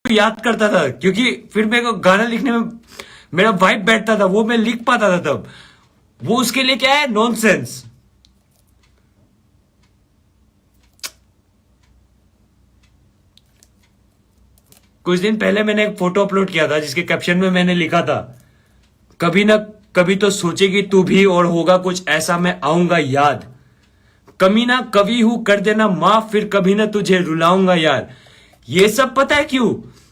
याद करता था, क्योंकि फिर मेरे को गाना लिखने में मेरा वाइब बैठता था, वो मैं लिख पाता था तब। वो उसके लिए क्या है, नॉनसेंस। कुछ दिन पहले मैंने एक फोटो अपलोड किया था जिसके कैप्शन में मैंने लिखा था, कभी ना कभी तो सोचेगी तू भी और होगा कुछ ऐसा मैं आऊंगा याद, कमी ना कभी हूं कर देना माफ, फिर कभी ना तुझे रुलाऊंगा यार। ये सब पता है क्यों?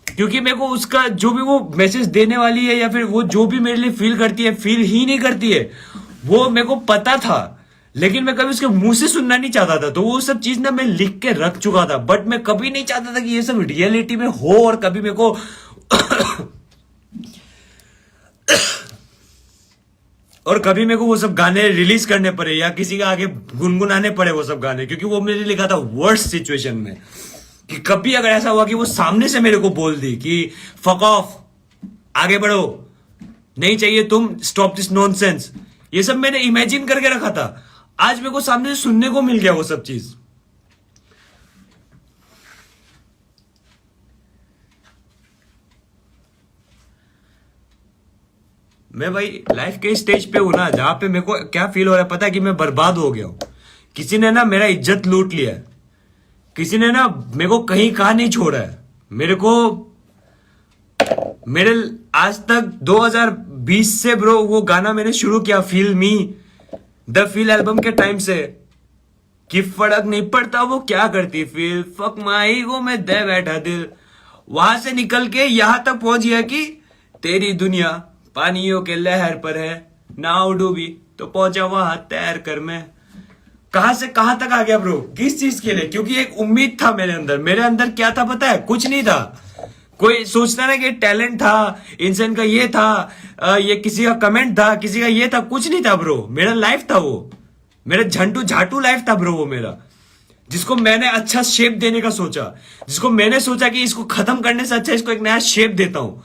क्योंकि मेरे को उसका जो भी वो मैसेज देने वाली है या फिर वो जो भी मेरे लिए फील करती है, फील ही नहीं करती है, वो मेरे को पता था, लेकिन मैं कभी उसके मुंह से सुनना नहीं चाहता था। तो वो सब चीज ना मैं लिख के रख चुका था, बट मैं कभी नहीं चाहता था कि ये सब रियलिटी में हो और कभी मेरे को और कभी मेरे को वो सब गाने रिलीज करने पड़े या किसी के आगे गुनगुनाने पड़े वो सब गाने, क्योंकि वो मेरे लिए लिखा था वर्स्ट सिचुएशन में। कि कभी अगर ऐसा हुआ कि वो सामने से मेरे को बोल दी कि फक ऑफ, आगे बढ़ो, नहीं चाहिए तुम, स्टॉप दिस नॉनसेंस, ये सब मैंने इमेजिन करके रखा था। आज मेरे को सामने से सुनने को मिल गया वो सब चीज। मैं भाई लाइफ के स्टेज पे हूं ना जहां पे मेरे को क्या फील हो रहा है पता है, कि मैं बर्बाद हो गया हूं। किसी ने ना मेरा इज्जत लूट लिया है, किसी ने ना मेरे को कहीं कहा नहीं छोड़ा है। मेरे को मेरे आज तक 2020 से ब्रो वो गाना मैंने शुरू किया, feel me, the feel album के टाइम से, कि फर्क नहीं पड़ता वो क्या करती फील, फक माई वो मैं दे बैठा दिल। वहां से निकल के यहां तक पहुंच गया कि तेरी दुनिया पानियों के लहर पर है, नाव डूबी तो पहुंचा वहां तैर कर मैं। कहां से कहां तक आ गया ब्रो, किस चीज के लिए? क्योंकि एक उम्मीद था मेरे अंदर। मेरे अंदर क्या था पता है? कुछ नहीं था। कोई सोचता ना कि टैलेंट था, इंसान का ये था, ये किसी का कमेंट था, किसी का ये था, कुछ नहीं था ब्रो। मेरा लाइफ था वो, मेरा झंटू झाटू लाइफ था ब्रो वो मेरा, जिसको मैंने अच्छा शेप देने का सोचा, जिसको मैंने सोचा कि इसको खत्म करने से अच्छा इसको एक नया शेप देता हूं।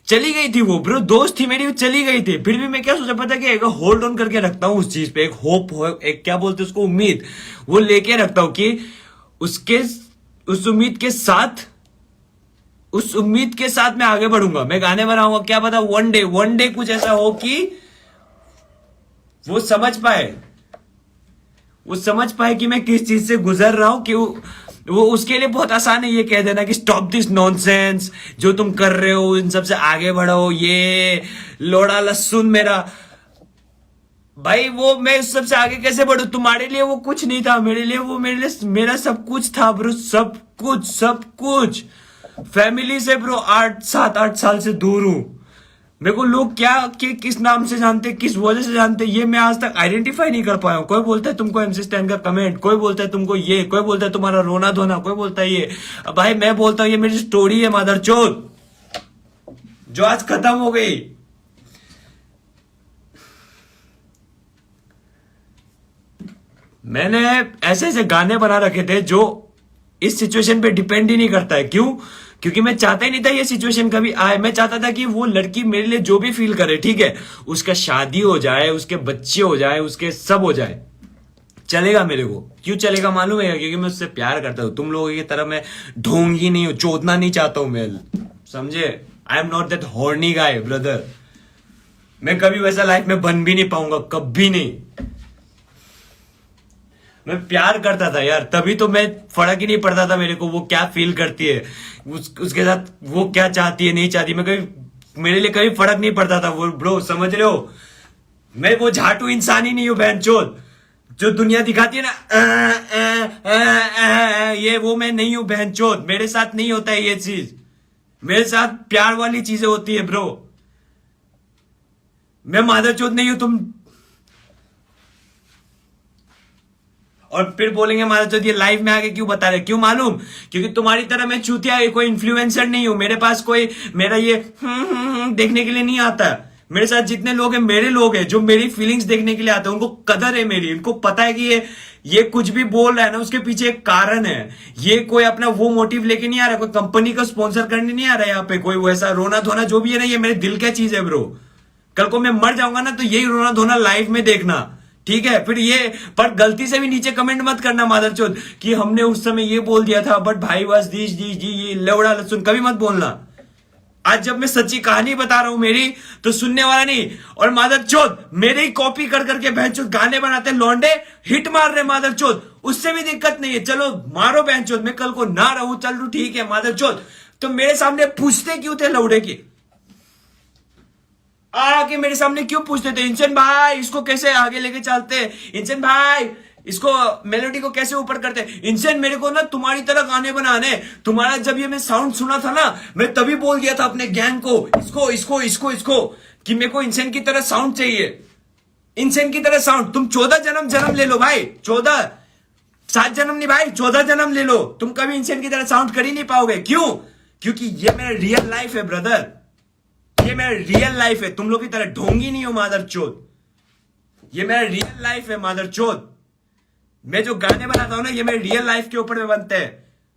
चली गई थी वो ब्रो, दोस्त थी मेरी, वो चली गई थी। फिर भी मैं क्या सोचा पता, कि एक होल्ड ऑन करके रखता हूं उस चीज पे, एक होप हो, एक क्या बोलते उसको, उम्मीद, वो लेके रखता हूं कि उसके उस उम्मीद के साथ, उस उम्मीद के साथ मैं आगे बढ़ूंगा, मैं गाने बनाऊंगा। क्या पता वन डे कुछ ऐसा हो कि वो समझ पाए, वो समझ पाए कि मैं किस चीज से गुजर रहा हूं। कि वो उसके लिए बहुत आसान है ये कह देना कि स्टॉप दिस नॉनसेंस, जो तुम कर रहे हो इन सब से आगे बढ़ो, ये लोड़ा लहसुन मेरा भाई, वो मैं इस सबसे आगे कैसे बढ़ू? तुम्हारे लिए वो कुछ नहीं था, मेरे लिए वो मेरा सब कुछ था ब्रो, सब कुछ सब कुछ। फैमिली से ब्रो 7-8 साल से दूर हूं। मेरे को लोग क्या कि किस नाम से जानते, किस वजह से जानते, ये मैं आज तक आइडेंटिफाई नहीं कर पाया हूं। कोई बोलता है तुमको एमसी स्टैन का कमेंट, कोई बोलता है तुमको ये, कोई बोलता है तुम्हारा रोना धोना, कोई बोलता है ये। अब भाई मैं बोलता हूं ये मेरी स्टोरी है मादरचोद, जो आज खत्म हो गई। मैंने ऐसे ऐसे गाने बना रखे थे जो इस सिचुएशन पे डिपेंड ही नहीं करता है। क्यों? क्योंकि मैं चाहता ही नहीं था ये सिचुएशन कभी आए। मैं चाहता था कि वो लड़की मेरे लिए जो भी फील करे, ठीक है, उसका शादी हो जाए, उसके बच्चे हो जाए, उसके सब हो जाए, चलेगा मेरे को। क्यों चलेगा मालूम है? क्योंकि मैं उससे प्यार करता हूं। तुम लोगों की तरह मैं ढोंगी नहीं हूं, चोदना नहीं चाहता हूं मैं, समझे? I am not that horny guy brother. मैं कभी वैसा लाइफ में बन भी नहीं पाऊंगा, कभी नहीं। मैं प्यार करता था यार, तभी तो मैं फर्क ही नहीं पड़ता था मेरे को वो क्या फील करती है, उसके साथ वो क्या चाहती है नहीं चाहती। मैं कभी, मेरे लिए कभी फर्क नहीं पड़ता था वो ब्रो, समझ रहे हो? मैं वो झाटू इंसान ही नहीं हूं बहनचोद, जो दुनिया दिखाती है ना, ये वो मैं नहीं हूं बहनचोद। मेरे साथ नहीं होता है ये चीज, मेरे साथ प्यार वाली चीजें होती है ब्रो। मैं मादरचोद नहीं हूं तुम। और फिर बोलेंगे हमारा तो ये लाइव में आके क्यों बता रहे? क्यों मालूम? क्योंकि तुम्हारी तरह मैं चूतिया कोई इन्फ्लुएंसर नहीं हूं। मेरे पास कोई मेरा ये देखने के लिए नहीं आता। मेरे साथ जितने लोग हैं मेरे लोग हैं, जो मेरी फीलिंग्स देखने के लिए आते हैं। उनको कदर है मेरी, इनको पता है कि ये कुछ भी बोल रहा है ना, उसके पीछे एक कारण है। ये कोई अपना वो मोटिव लेके नहीं आ रहा, कोई कंपनी को स्पॉन्सर करने नहीं आ रहा है यहाँ पे, कोई वैसा रोना धोना जो भी है ना, ये मेरे दिल का चीज है ब्रो। कल को मैं मर जाऊंगा ना, तो यही रोना धोना लाइव में देखना ठीक है, फिर ये पर गलती से भी नीचे कमेंट मत करना मादरचोद कि हमने उस समय ये बोल दिया था बट भाई बस दीज जी जी ये लवड़ा लहसुन कभी मत बोलना। आज जब मैं सच्ची कहानी बता रहा हूं मेरी, तो सुनने वाला नहीं। और मादरचोद मेरे ही कॉपी कर करके बहनचोद गाने बनाते लौंडे, हिट मार रहे मादरचोद, उससे भी दिक्कत नहीं है, चलो मारो बहनचोद, मैं कल को ना रहूं चल रू ठीक है मादरचोद। तो मेरे सामने पूछते क्यों थे लौड़े की, आके मेरे सामने क्यों पूछते थे इंसान भाई इसको कैसे आगे लेके चलते, इंसान भाई इसको मेलोडी को कैसे ऊपर करते। इंसान मेरे को ना तुम्हारी तरह गाने बनाने, तुम्हारा जब ये मैं साउंड सुना था ना, मैं तभी बोल दिया था अपने गैंग को इसको इसको इसको इसको कि मेरे को इंसान की तरह साउंड चाहिए, इंसान की तरह साउंड। तुम 14 जन्म ले लो भाई, 7 जन्म नहीं भाई, 14 जन्म ले लो, तुम कभी इंसान की तरह साउंड कर ही नहीं पाओगे। क्यों? क्योंकि ये मेरा रियल लाइफ है ब्रदर, ये मेरा रियल लाइफ है, तुम लोग की तरह ढोंगी नहीं हो मादरचोद, ये मेरा रियल लाइफ है मादरचोद। मैं जो गाने बनाता हूं ना ये मेरे रियल लाइफ के ऊपर में बनते हैं,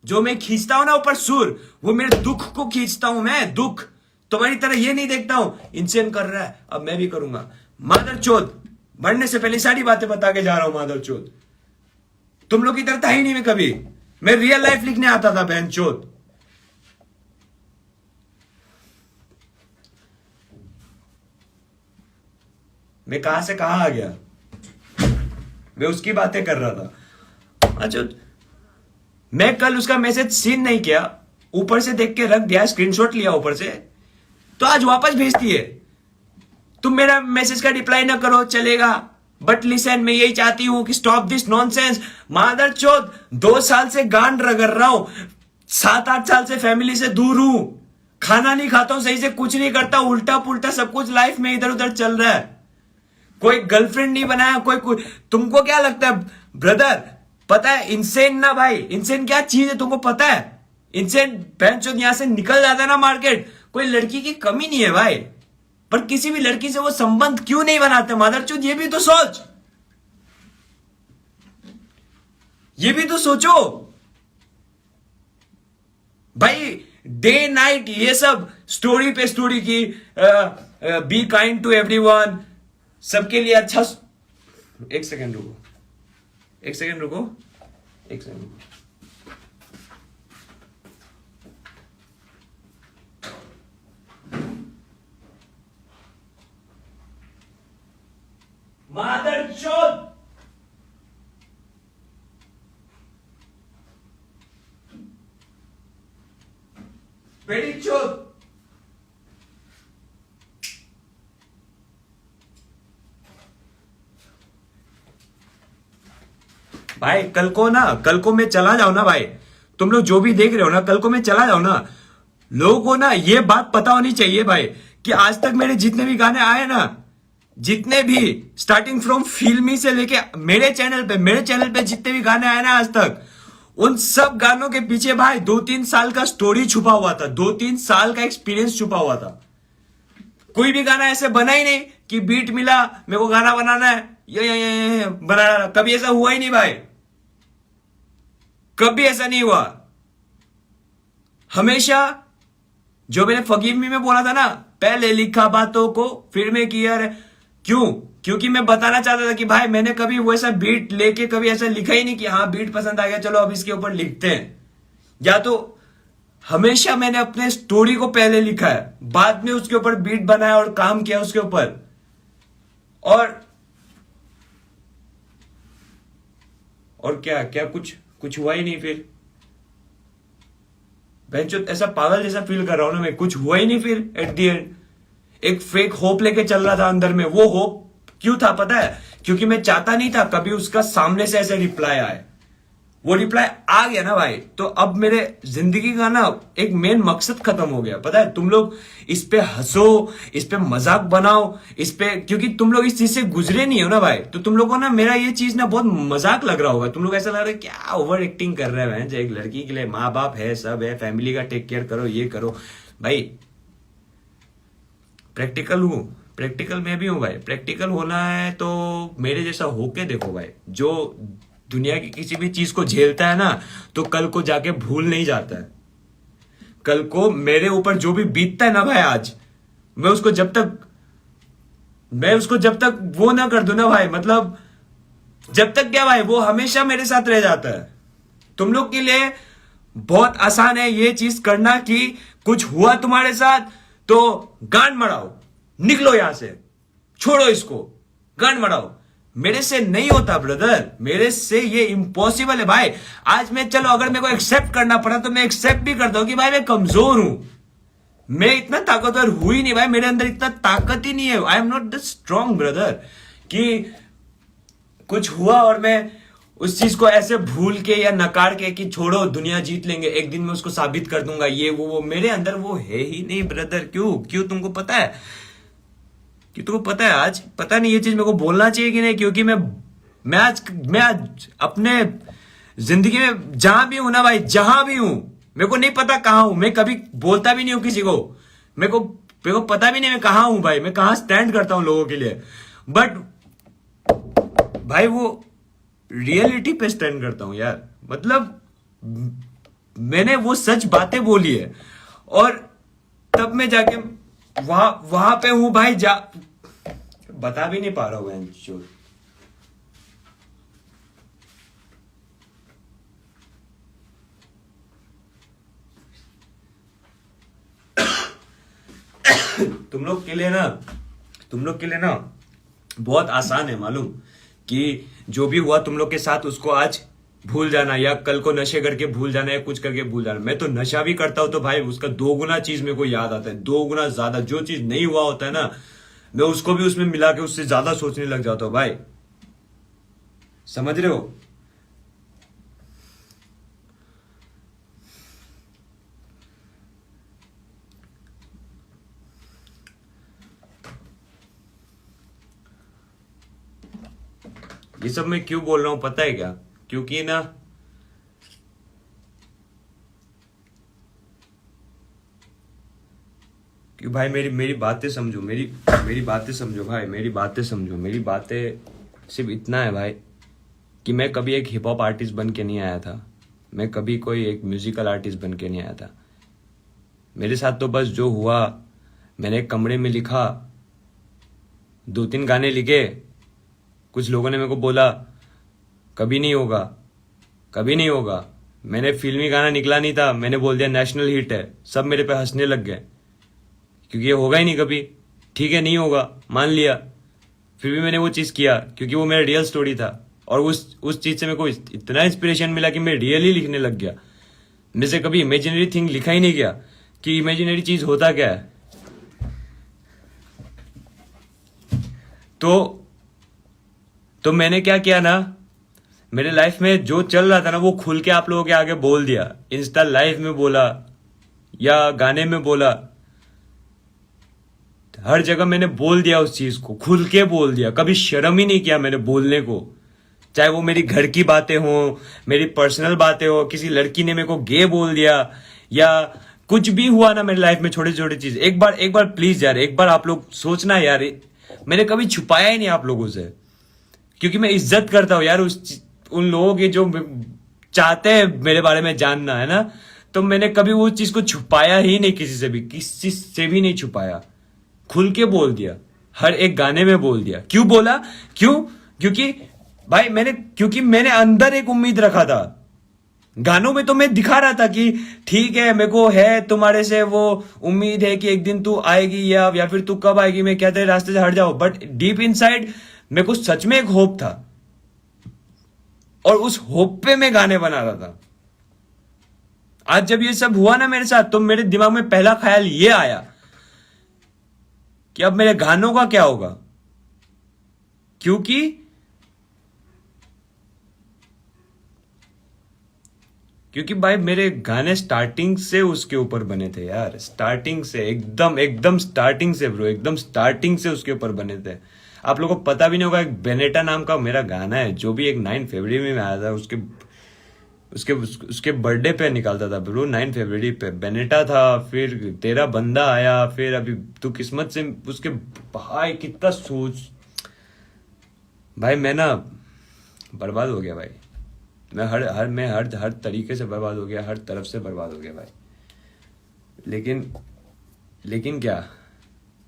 जो मैं खींचता हूं ना ऊपर सुर, वो मेरे दुख को खींचता हूं मैं, दुख। तुम्हारी तरह ये नहीं देखता हूं इंसान कर रहा है अब मैं भी करूंगा। मादरचोद बढ़ने से पहले सारी बातें बता के जा रहा हूं मादरचोद, तुम लोग की तरह था ही नहीं मैं कभी, मैं रियल लाइफ लिखने आता था बहनचोद। मैं कहां से कहां आ गया, मैं उसकी बातें कर रहा था। अच्छा, मैं कल उसका मैसेज सीन नहीं किया, ऊपर से देख के रख दिया, स्क्रीनशॉट लिया ऊपर से, तो आज वापस भेजती है। तुम मेरा मैसेज का रिप्लाई ना करो चलेगा, बट लिसन मैं यही चाहती हूं कि स्टॉप दिस नॉनसेंस। मादरचोद 2 साल से गांड रगड़ रहा हूं, 7-8 साल से फैमिली से दूर हूं, खाना नहीं खाता हूं सही से, कुछ नहीं करता, उल्टा पुल्टा सब कुछ लाइफ में इधर उधर चल रहा है, कोई गर्लफ्रेंड नहीं बनाया, कोई तुमको क्या लगता है ब्रदर, पता है इंसान ना भाई, इंसान क्या चीज है तुमको पता है, इंसान बहनचोद यहां से निकल जाता है ना मार्केट, कोई लड़की की कमी नहीं है भाई, पर किसी भी लड़की से वो संबंध क्यों नहीं बनाते मादरचोद, ये भी तो सोच, ये भी तो सोचो भाई। डे नाइट ये सब स्टोरी पे स्टोरी की, बी काइंड टू एवरीवन, सबके लिए अच्छा। एक सेकंड रुको, एक सेकंड रुको, एक सेकंड रुको। मादरचोद बेटी चोद, भाई कल को मैं चला जाऊं ना भाई, तुम लोग जो भी देख रहे हो ना, कल को मैं चला जाऊं ना, लोगों को ना ये बात पता होनी चाहिए भाई कि आज तक मेरे जितने भी गाने आए ना, जितने भी स्टार्टिंग फ्रॉम फिल्मी से लेके मेरे चैनल पे जितने भी गाने आए ना आज तक, उन सब गानों के पीछे भाई 2-3 साल का स्टोरी छुपा हुआ था, 2-3 साल का एक्सपीरियंस छुपा हुआ था। कोई भी गाना ऐसे बना ही नहीं कि बीट मिला मेरे को गाना बनाना है ये बनाना, कभी ऐसा हुआ ही नहीं भाई, कभी ऐसा नहीं हुआ। हमेशा जो मैंने फकीर मी में बोला था ना, पहले लिखा बातों को फिर मैं किया रे, क्यों? क्योंकि मैं बताना चाहता था कि भाई मैंने कभी वैसा बीट लेके कभी ऐसा लिखा ही नहीं कि हाँ बीट पसंद आ गया चलो अब इसके ऊपर लिखते हैं, या तो हमेशा मैंने अपने स्टोरी को पहले लिखा है, बाद में उसके ऊपर बीट बनाया और काम किया उसके ऊपर। और क्या कुछ हुआ ही नहीं फिर, बेंचो ऐसा पागल जैसा फील कर रहा हूं ना मैं, कुछ हुआ ही नहीं फिर एट दी एंड। एक फेक होप लेके चल रहा था अंदर में, वो होप क्यों था पता है? क्योंकि मैं चाहता नहीं था कभी उसका सामने से ऐसे रिप्लाई आए, वो रिप्लाई आ गया ना भाई, तो अब मेरे जिंदगी का ना एक मेन मकसद खत्म हो गया। पता है, तुम लोग इस पे हंसो, इस पे मजाक बनाओ, इस पे, क्योंकि तुम लोग इस चीज से गुजरे नहीं हो ना भाई, तो तुम लोगों को ना मेरा ये चीज ना बहुत मजाक लग रहा होगा। तुम लोग ऐसा लग रहा है क्या ओवर एक्टिंग कर रहे हैं, जो एक लड़की के लिए माँ बाप है, सब है, फैमिली का टेक केयर करो, ये करो भाई। प्रैक्टिकल हूं, प्रैक्टिकल मैं भी हूं भाई। प्रैक्टिकल होना है तो मेरे जैसा होके देखो भाई, जो दुनिया की किसी भी चीज को झेलता है ना तो कल को जाके भूल नहीं जाता है। कल को मेरे ऊपर जो भी बीतता है ना भाई, आज मैं उसको जब तक वो ना कर दूं ना भाई, मतलब जब तक क्या भाई, वो हमेशा मेरे साथ रह जाता है। तुम लोग के लिए बहुत आसान है ये चीज करना कि कुछ हुआ तुम्हारे साथ तो गांड मड़ाओ, निकलो यहां से, छोड़ो इसको, गांड मड़ाओ। मेरे से नहीं होता ब्रदर, मेरे से ये इम्पॉसिबल है भाई। आज मैं, चलो अगर मेरे को एक्सेप्ट करना पड़ा तो मैं एक्सेप्ट भी करता हूं कि भाई मैं कमजोर हूं, मैं इतना ताकतवर हुई नहीं भाई, मेरे अंदर इतना ताकत ही नहीं है। I am not the strong brother कि कुछ हुआ और मैं उस चीज को ऐसे भूल के या नकार के कि छोड़ो दुनिया जीत लेंगे, एक दिन मैं उसको साबित कर दूंगा, ये वो मेरे अंदर वो है ही नहीं ब्रदर। क्यों क्यों तुमको पता है, कि तुमको पता है, आज पता नहीं ये चीज मेरे को बोलना चाहिए कि नहीं, क्योंकि मैं आज अपने जिंदगी में जहां भी हूं ना भाई, जहां भी हूं, मेरे को नहीं पता कहां हूं, मैं कभी बोलता भी नहीं हूं किसी को, मेरे को पता भी नहीं मैं कहां हूं भाई, मैं कहां स्टैंड करता हूं लोगों के लिए, बट भाई वो रियलिटी पे स्टैंड करता हूं यार। मतलब मैंने वो सच बातें बोली है और तब मैं जाके वहां पे हूं भाई, बता भी नहीं पा रहा हूं मैं। तुम लोग के लिए ना बहुत आसान है मालूम, कि जो भी हुआ तुम लोग के साथ उसको आज भूल जाना, या कल को नशे करके भूल जाना, या कुछ करके भूल जाना। मैं तो नशा भी करता हूं तो भाई उसका 2 गुना चीज मेरे को याद आता है, 2 गुना ज्यादा। जो चीज नहीं हुआ होता है ना, मैं उसको भी उसमें मिला के उससे ज्यादा सोचने लग जाता हूं भाई, समझ रहे हो। ये सब मैं क्यों बोल रहा हूं पता है क्या, क्योंकि ना कि भाई मेरी बातें समझो, मेरी बातें समझो भाई, मेरी बातें समझो। मेरी बातें सिर्फ इतना है भाई कि मैं कभी एक हिप हॉप आर्टिस्ट बन के नहीं आया था, मैं कभी कोई एक म्यूजिकल आर्टिस्ट बन के नहीं आया था। मेरे साथ तो बस जो हुआ, मैंने एक कमरे में लिखा, 2-3 गाने लिखे, कुछ लोगों ने मेरे को बोला कभी नहीं होगा, कभी नहीं होगा। मैंने फिल्मी गाना निकला नहीं था, मैंने बोल दिया नेशनल हिट है, सब मेरे पे हंसने लग गए, क्योंकि ये होगा ही नहीं कभी। ठीक है नहीं होगा, मान लिया, फिर भी मैंने वो चीज़ किया क्योंकि वो मेरा रियल स्टोरी था, और उस चीज़ से मेरे को इतना इंस्पिरेशन मिला कि मैं रियली लिखने लग गया। मेरे से कभी इमेजिनरी थिंग लिखा ही नहीं गया कि इमेजिनरी चीज़ होता क्या है। तो मैंने क्या किया ना, मेरे लाइफ में जो चल रहा था ना वो खुल के आप लोगों के आगे बोल दिया, इंस्टा लाइव में बोला या गाने में बोला, हर जगह मैंने बोल दिया, उस चीज को खुल के बोल दिया, कभी शर्म ही नहीं किया मैंने बोलने को। चाहे वो मेरी घर की बातें हो, मेरी पर्सनल बातें हो, किसी लड़की ने मेरे को गे बोल दिया, या कुछ भी हुआ ना मेरी लाइफ में, छोटे छोटे चीज। एक बार प्लीज यार, एक बार आप लोग सोचना यार, मैंने कभी छुपाया ही नहीं आप लोगों से, क्योंकि मैं इज्जत करता हूं यार उन लोगों की जो चाहते हैं मेरे बारे में जानना, है ना। तो मैंने कभी वो चीज को छुपाया ही नहीं, किसी से भी नहीं छुपाया, खुल के बोल दिया, हर एक गाने में बोल दिया। क्यों बोला, क्योंकि भाई मैंने अंदर एक उम्मीद रखा था। गानों में तो मैं दिखा रहा था कि ठीक है, मेरे को है तुम्हारे से वो उम्मीद है कि एक दिन तू आएगी, या फिर तू कब आएगी, मैं क्या तेरे रास्ते से हट जाऊं, बट डीप इनसाइड मेरे को सच में एक होप था, और उस होप पे मैं गाने बना रहा था। आज जब ये सब हुआ ना मेरे साथ, तो मेरे दिमाग में पहला ख्याल ये आया कि अब मेरे गानों का क्या होगा, क्योंकि भाई मेरे गाने स्टार्टिंग से उसके ऊपर बने थे यार, स्टार्टिंग से एकदम स्टार्टिंग से ब्रो, एकदम स्टार्टिंग से उसके ऊपर बने थे। आप लोगों को पता भी नहीं होगा, एक बेनेटा नाम का मेरा गाना है जो भी एक 9 फरवरी में आया था, उसके बर्थडे पे निकालता था ब्रो, 9 फरवरी पे बेनेटा था, फिर तेरा बंदा आया, फिर अभी तू किस्मत से, उसके भाई कितना सोच, भाई मैं ना बर्बाद हो गया भाई, मैं हर तरीके से बर्बाद हो गया, हर तरफ से बर्बाद हो गया भाई। लेकिन क्या,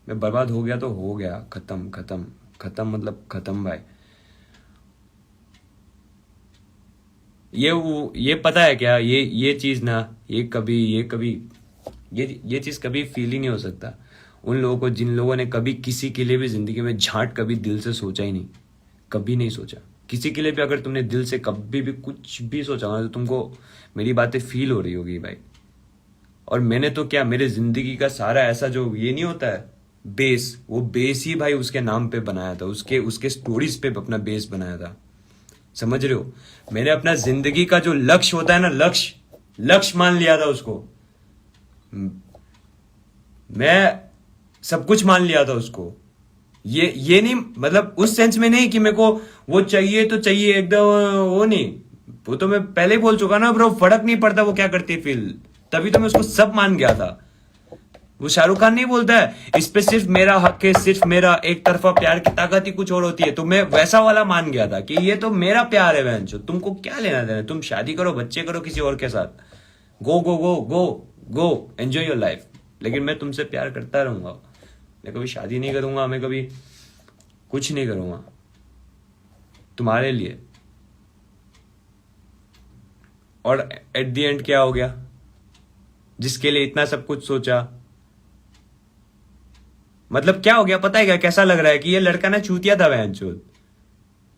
मैं बर्बाद हो गया तो हो गया, खत्म मतलब खत्म भाई। ये पता है क्या, ये चीज ना, ये चीज कभी फील ही नहीं हो सकता उन लोगों को जिन लोगों ने कभी किसी के लिए भी जिंदगी में झांट कभी दिल से सोचा ही नहीं, कभी नहीं सोचा। किसी के लिए भी अगर तुमने दिल से कभी भी कुछ भी सोचा ना, तो तुमको मेरी बातें फील हो रही होगी भाई। और मैंने तो क्या, मेरे जिंदगी का सारा ऐसा जो ये नहीं होता है बेस, वो बेस ही भाई उसके नाम पे बनाया था, उसके उसके स्टोरीज पे अपना बेस बनाया था। समझ रहे हो? मैंने अपना जिंदगी का जो लक्ष्य होता है ना, लक्ष्य मान लिया था उसको। मैं सब कुछ मान लिया था उसको। ये नहीं, मतलब उस सेंस में नहीं कि मेरे को वो चाहिए तो चाहिए एकदम, वो नहीं। वो तो मैं पहले ही बोल चुका ना ब्रो, फर्क नहीं पड़ता वो क्या करती फील, तभी तो मैं उसको सब मान गया था। वो शाहरुख खान नहीं बोलता है, इस पे सिर्फ मेरा हक है, सिर्फ मेरा, एक तरफा प्यार की ताकत ही कुछ और होती है। तो मैं वैसा वाला मान गया था कि ये तो मेरा प्यार है बहन, तुमको क्या लेना देना, तुम शादी करो, बच्चे करो किसी और के साथ, गो गो गो गो गो एंजॉय योर लाइफ, लेकिन मैं तुमसे प्यार करता रहूंगा। मैं कभी शादी नहीं करूंगा, मैं कभी कुछ नहीं करूंगा तुम्हारे लिए। और एट द एंड क्या हो गया? जिसके लिए इतना सब कुछ सोचा, मतलब क्या हो गया पता है क्या? कैसा लग रहा है कि ये लड़का ना चूतिया था बहनचोद।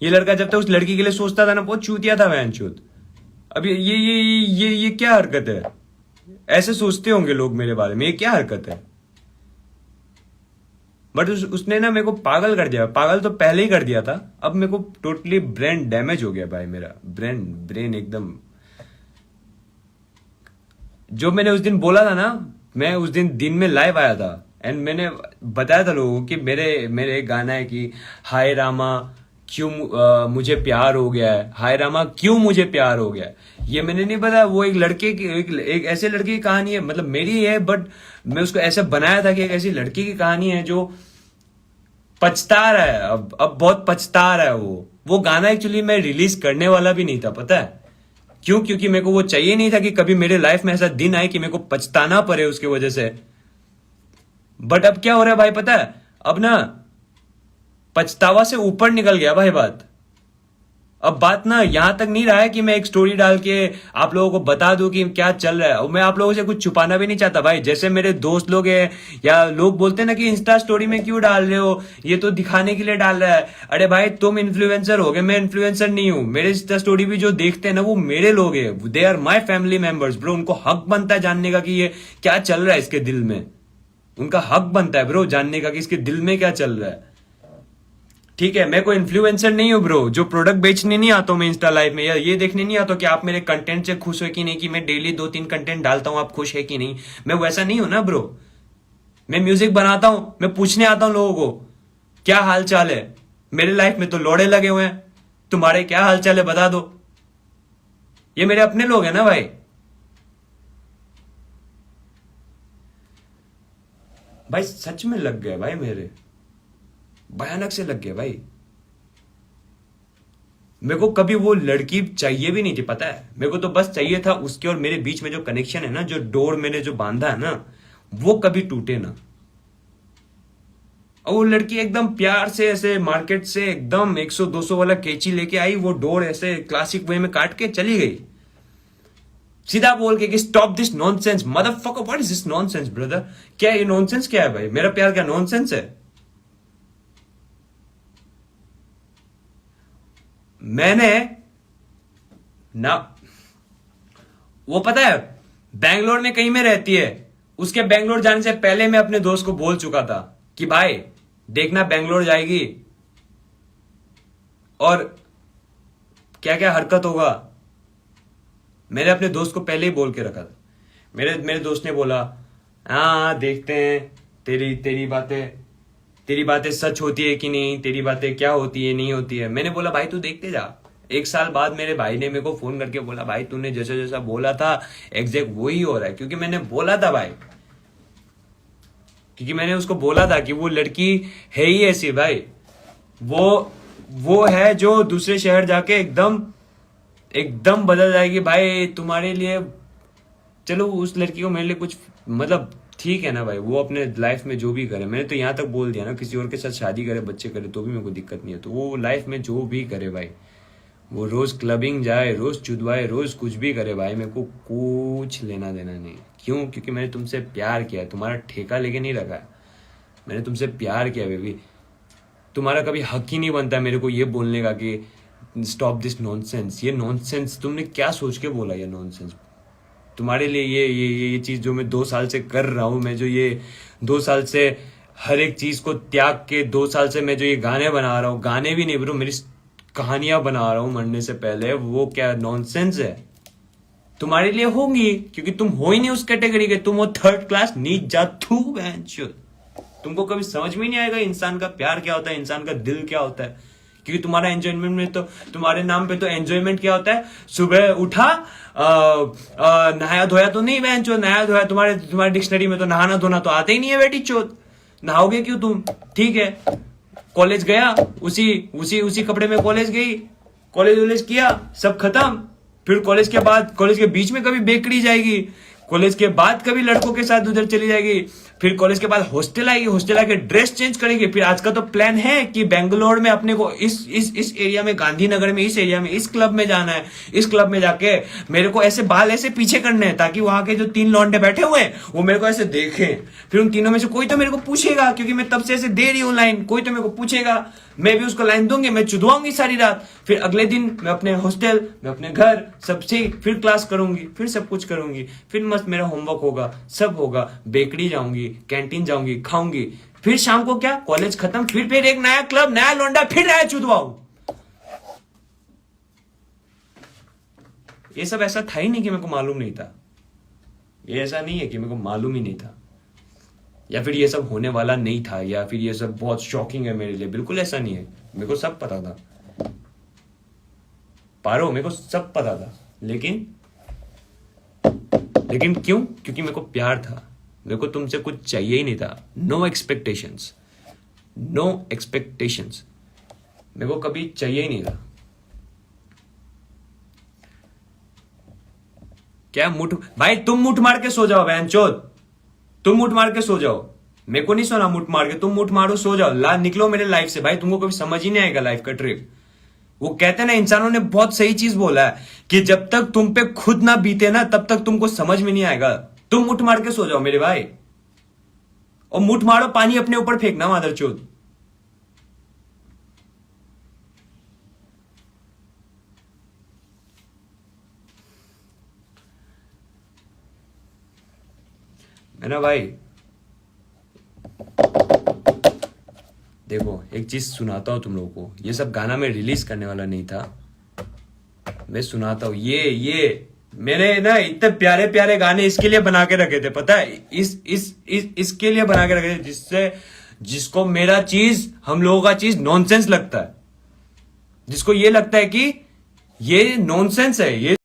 ये लड़का जब तक उस लड़की के लिए सोचता था ना, बहुत चूतिया था बहनचोद। अब ये क्या हरकत है? ऐसे सोचते होंगे लोग मेरे बारे में, ये क्या हरकत है? बट उसने ना मेरे को पागल कर दिया। पागल तो पहले ही कर दिया था, अब मेरे को टोटली ब्रेन डैमेज हो गया भाई। मेरा ब्रेन एकदम, जो मैंने उस दिन बोला था ना, मैं उस दिन में लाइव आया था एंड मैंने बताया था लोगों को कि मेरे गाना है कि हाय रामा क्यों मुझे प्यार हो गया है, हाय रामा क्यों मुझे प्यार हो गया है। ये मैंने नहीं बताया, वो एक लड़के की, एक ऐसे लड़के की कहानी है, मतलब मेरी है, बट मैं उसको ऐसे बनाया था कि एक ऐसी लड़की की कहानी है जो पछता रहा है, अब बहुत पछता रहा है। वो गाना एक्चुअली मैं रिलीज करने वाला भी नहीं था, पता है क्यों? क्योंकि मेरे को वो चाहिए नहीं था कि कभी मेरे लाइफ में ऐसा दिन आए कि मेरे को पछताना पड़े उसकी वजह से। बट अब क्या हो रहा है भाई पता है? अब ना पछतावा से ऊपर निकल गया भाई बात। अब बात ना यहां तक नहीं रहा है कि मैं एक स्टोरी डाल के आप लोगों को बता दूं कि क्या चल रहा है, और मैं आप लोगों से कुछ छुपाना भी नहीं चाहता भाई। जैसे मेरे दोस्त लोग हैं या लोग बोलते हैं ना कि इंस्टा स्टोरी में क्यों डाल रहे हो, ये तो दिखाने के लिए डाल रहा है। अरे भाई तुम इन्फ्लुएंसर हो गए, मैं इन्फ्लुएंसर नहीं हूं। मेरे इंस्टा स्टोरी भी जो देखते हैं ना, वो मेरे लोग हैं, they are my family members bro. उनको हक बनता है जानने का कि ये क्या चल रहा है इसके दिल में। उनका हक बनता है ब्रो जानने का कि इसके दिल में क्या चल रहा है। ठीक है, मैं कोई इन्फ्लुएंसर नहीं हूं ब्रो, जो प्रोडक्ट बेचने नहीं आता हूं मैं इंस्टा लाइव में, या ये देखने नहीं आता कि आप मेरे कंटेंट से खुश हो कि नहीं, कि मैं डेली 2-3 कंटेंट डालता हूं आप खुश है कि नहीं। मैं वैसा नहीं हूं ना ब्रो। मैं म्यूजिक बनाता हूं, मैं पूछने आता हूं लोगों को क्या हाल चाल है। मेरे लाइफ में तो लोड़े लगे हुए हैं, तुम्हारे क्या हाल चाल है बता दो। ये मेरे अपने लोग हैं ना भाई। भाई सच में लग गए भाई, मेरे भयानक से लग गए भाई। मेरे को कभी वो लड़की चाहिए भी नहीं थी, पता है। मेरे को तो बस चाहिए था उसके और मेरे बीच में जो कनेक्शन है ना, जो डोर मैंने जो बांधा है ना, वो कभी टूटे ना। और वो लड़की एकदम प्यार से ऐसे मार्केट से एकदम 100-200 वाला कैंची लेके आई, वो डोर ऐसे क्लासिक वे में काट के चली गई, सीधा बोल के कि stop this nonsense motherfucker. What is this nonsense brother? क्या ये नॉनसेंस क्या है भाई? मेरा प्यार क्या नॉनसेंस है? मैंने ना, वो पता है बैंगलोर में कहीं में रहती है, उसके बैंगलोर जाने से पहले मैं अपने दोस्त को बोल चुका था कि भाई देखना बैंगलोर जाएगी और क्या क्या हरकत होगा। मैंने अपने दोस्त को पहले ही बोल के रखा था। मेरे दोस्त ने बोला हाँ देखते हैं, तेरी बातें सच होती है कि नहीं, तेरी बातें क्या होती है नहीं होती है। मैंने बोला भाई तू देखते जा। 1 साल बाद मेरे भाई ने मेरे को फोन करके बोला भाई तूने जैसा जैसा बोला था एग्जैक्ट वही हो रहा है। क्योंकि मैंने बोला था भाई, क्योंकि मैंने उसको बोला था कि वो लड़की है ही ऐसी भाई। वो है जो दूसरे शहर जाके एकदम बदल जाएगी भाई तुम्हारे लिए। चलो उस लड़की को मेरे लिए कुछ मतलब ठीक है ना भाई, वो अपने लाइफ में जो भी करे, मैंने तो यहाँ तक बोल दिया ना, किसी और के साथ शादी करे बच्चे करे तो भी मेरे को दिक्कत नहीं है। तो वो लाइफ में जो भी करे भाई, वो रोज क्लबिंग जाए, रोज चुदवाए, रोज कुछ भी करे भाई, मेरे को कुछ लेना देना नहीं। क्यों? क्योंकि मैंने तुमसे प्यार किया है, तुम्हारा ठेका लेके नहीं रखा है। मैंने तुमसे प्यार किया बेबी। तुम्हारा कभी हक ही नहीं बनता मेरे को ये बोलने का कि स्टॉप दिस नॉनसेंस। ये नॉनसेंस तुमने क्या सोच के बोला? ये नॉनसेंस तुम्हारे लिए ये चीज जो मैं 2 साल से कर रहा हूं, मैं जो ये 2 साल से हर एक चीज को त्याग के 2 साल से मैं जो ये गाने बना रहा हूँ, गाने भी नहीं ब्रो, मेरी कहानियां बना रहा हूं मरने से पहले, वो क्या नॉनसेंस है? तुम्हारे लिए होंगी क्योंकि तुम हो ही नहीं उस कैटेगरी के, तुम वो 3rd क्लास नीच जात थू बहनचोद। तुमको कभी समझ में नहीं आएगा इंसान का प्यार क्या होता है, इंसान का दिल क्या होता है। क्योंकि तुम्हारा एंजॉयमेंट में तो, तुम्हारे नाम पे तो एंजॉयमेंट क्या होता है, सुबह उठा नहाया धोया तो नहीं बहन चोद, नहाया धोया तुम्हारे डिक्शनरी में तो नहाना धोना तो आते ही नहीं है बेटी चोद। नहाओगे क्यों तुम? ठीक है, कॉलेज गया, उसी कपड़े में कॉलेज गई, कॉलेज किया, सब खत्म। फिर कॉलेज के बीच में कभी बेकरी जाएगी, कॉलेज के बाद कभी लड़कों के साथ उधर चली जाएगी, फिर कॉलेज के बाद हॉस्टल आएगी, हॉस्टल आके ड्रेस चेंज करेगी। फिर आज का तो प्लान है कि बेंगलोर में अपने को इस एरिया में, गांधीनगर में, इस एरिया में, इस क्लब में जाना है। इस क्लब में जाके मेरे को ऐसे बाल ऐसे पीछे करने हैं ताकि वहां के जो 3 लौंडे बैठे हुए हैं वो मेरे को ऐसे देखें। फिर उन तीनों में से कोई तो मेरे को पूछेगा, क्योंकि मैं तब से ऐसे दे रही हूँ लाइन, कोई तो मेरे को पूछेगा, मैं भी उसको लाइन दूंगी, मैं चुदवाऊंगी सारी रात। फिर अगले दिन मैं अपने हॉस्टल, मैं अपने घर, सब ठीक, फिर क्लास करूंगी, फिर सब कुछ करूंगी, फिर मस्त मेरा होमवर्क होगा, सब होगा, बेकरी जाऊंगी, कैंटीन जाऊंगी, खाऊंगी, फिर शाम को क्या, कॉलेज खत्म, फिर एक नया क्लब, नया लौंडा, फिर नया चुदवाऊ। ये सब ऐसा था ही नहीं कि मेरे को मालूम नहीं था। ये ऐसा नहीं है कि मेरे को मालूम ही नहीं था, या फिर ये सब होने वाला नहीं था, या फिर ये सब बहुत शॉकिंग है मेरे लिए। बिल्कुल ऐसा नहीं है, मेरे को सब पता था पारो, मेरे को सब पता था। लेकिन क्यों? क्योंकि मेरे को प्यार था, मेरे को तुमसे कुछ चाहिए ही नहीं था। नो एक्सपेक्टेशंस, मेरे को कभी चाहिए ही नहीं था। क्या मुठ भाई, तुम मुठ मार के सो जाओ बहनचोद, तुम मुठ मार के सो जाओ, मेरे को नहीं सोना मुठ मार के, तुम मुठ मारो, सो जाओ, निकलो मेरे लाइफ से भाई। तुमको कभी समझ ही नहीं आएगा लाइफ का ट्रिक। वो कहते हैं ना, इंसानों ने बहुत सही चीज बोला है कि जब तक तुम पे खुद ना बीते ना, तब तक तुमको समझ में नहीं आएगा। तुम मुठ मार के सो जाओ मेरे भाई, और मुठ मारो, पानी अपने ऊपर फेंकना मादरचोद। है ना भाई? देखो एक चीज सुनाता हूं तुम लोगों को, ये सब गाना मैं रिलीज करने वाला नहीं था, मैं सुनाता हूं। ये मैंने ना इतने प्यारे प्यारे गाने इसके लिए बना के रखे थे, पता है, इसके लिए बना के रखे थे, जिसको मेरा चीज, हम लोगों का चीज नॉनसेंस लगता है, जिसको ये लगता है कि ये नॉनसेंस है, ये